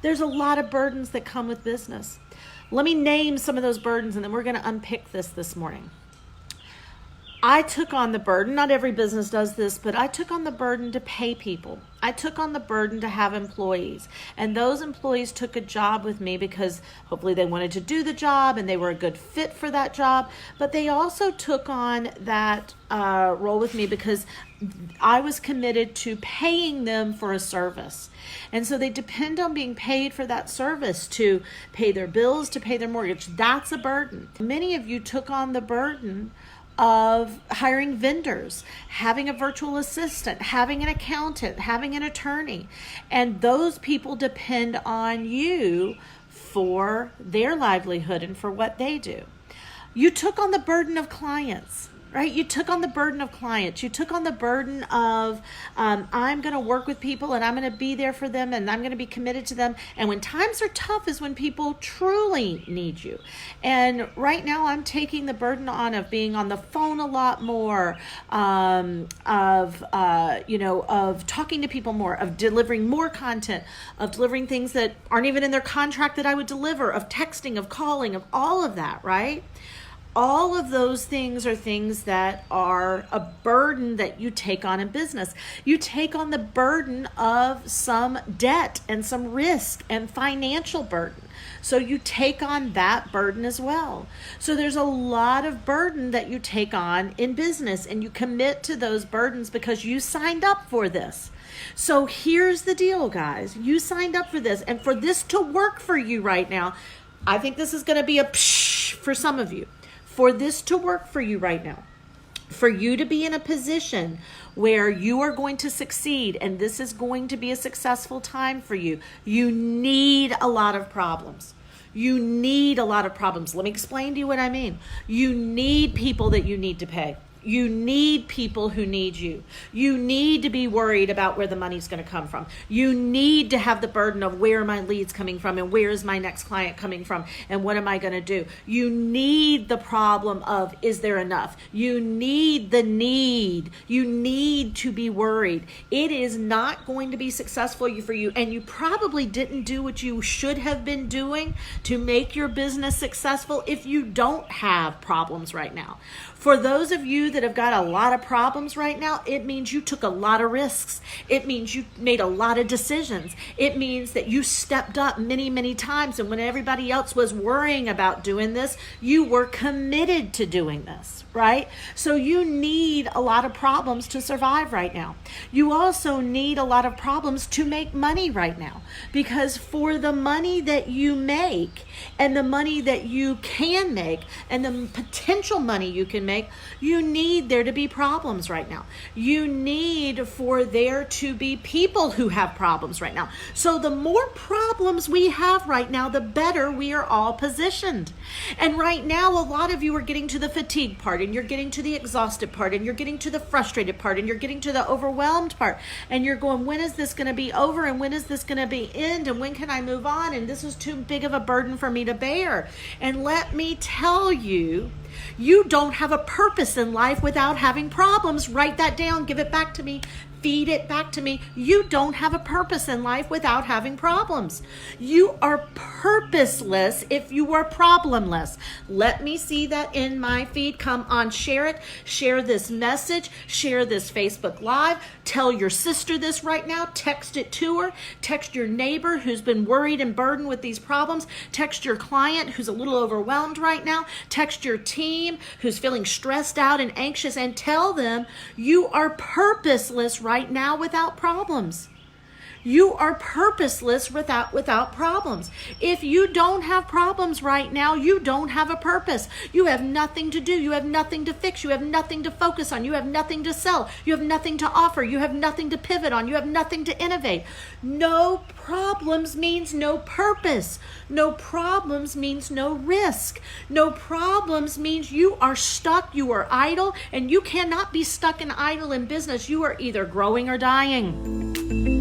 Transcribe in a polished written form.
There's a lot of burdens that come with business. Let me name some of those burdens, and then we're going to unpick this morning. I took on the burden, not every business does this, but I took on the burden to pay people. I took on the burden to have employees. And those employees took a job with me because hopefully they wanted to do the job and they were a good fit for that job. But they also took on that role with me because I was committed to paying them for a service. And so they depend on being paid for that service to pay their bills, to pay their mortgage. That's a burden. Many of you took on the burden of hiring vendors, having a virtual assistant, having an accountant, having an attorney. And those people depend on you for their livelihood and for what they do. You took on the burden of clients, right? You took on the burden of clients. You took on the burden of, I'm going to work with people and I'm going to be there for them and I'm going to be committed to them. And when times are tough is when people truly need you. And right now I'm taking the burden on of being on the phone a lot more, of talking to people more, of delivering more content, of delivering things that aren't even in their contract that I would deliver, of texting, of calling, of all of that, right? All of those things are things that are a burden that you take on in business. You take on the burden of some debt and some risk and financial burden. So you take on that burden as well. So there's a lot of burden that you take on in business, and you commit to those burdens because you signed up for this. So here's the deal, guys. You signed up for this, and for this to work for you right now, I think this is going to be a psh for some of you. For this to work for you right now, for you to be in a position where you are going to succeed and this is going to be a successful time for you, you need a lot of problems. You need a lot of problems. Let me explain to you what I mean. You need people that you need to pay. You need people who need you. You need to be worried about where the money's going to come from. You need to have the burden of where are my leads coming from and where is my next client coming from and what am I going to do? You need the problem of is there enough? You need the need. You need to be worried. It is not going to be successful for you, and you probably didn't do what you should have been doing to make your business successful if you don't have problems right now. For those of you that have got a lot of problems right now, it means you took a lot of risks. It means you made a lot of decisions. It means that you stepped up many, many times. And when everybody else was worrying about doing this, you were committed to doing this, right? So you need a lot of problems to survive right now. You also need a lot of problems to make money right now, because for the money that you make and the money that you can make and the potential money you can make, you need there to be problems right now. You need for there to be people who have problems right now. So the more problems we have right now, the better we are all positioned. And right now, a lot of you are getting to the fatigue part, and you're getting to the exhausted part, and you're getting to the frustrated part, and you're getting to the overwhelmed part, and you're going, when is this going to be over, and when is this going to be end, and when can I move on, and this is too big of a burden for me to bear. And let me tell you, you don't have a purpose in life without having problems. Write that down. Give it back to me. Feed it back to me. You don't have a purpose in life without having problems. You are purposeless if you are problemless. Let me see that in my feed. Come on, share it. Share this message. Share this Facebook Live. Tell your sister this right now. Text it to her. Text your neighbor who's been worried and burdened with these problems. Text your client who's a little overwhelmed right now. Text your team who's feeling stressed out and anxious, and tell them you are purposeless right now without problems. You are purposeless without problems. If you don't have problems right now, you don't have a purpose. You have nothing to do. You have nothing to fix. You have nothing to focus on. You have nothing to sell. You have nothing to offer. You have nothing to pivot on. You have nothing to innovate. No problems means no purpose. No problems means no risk. No problems means you are stuck, you are idle, and you cannot be stuck and idle in business. You are either growing or dying.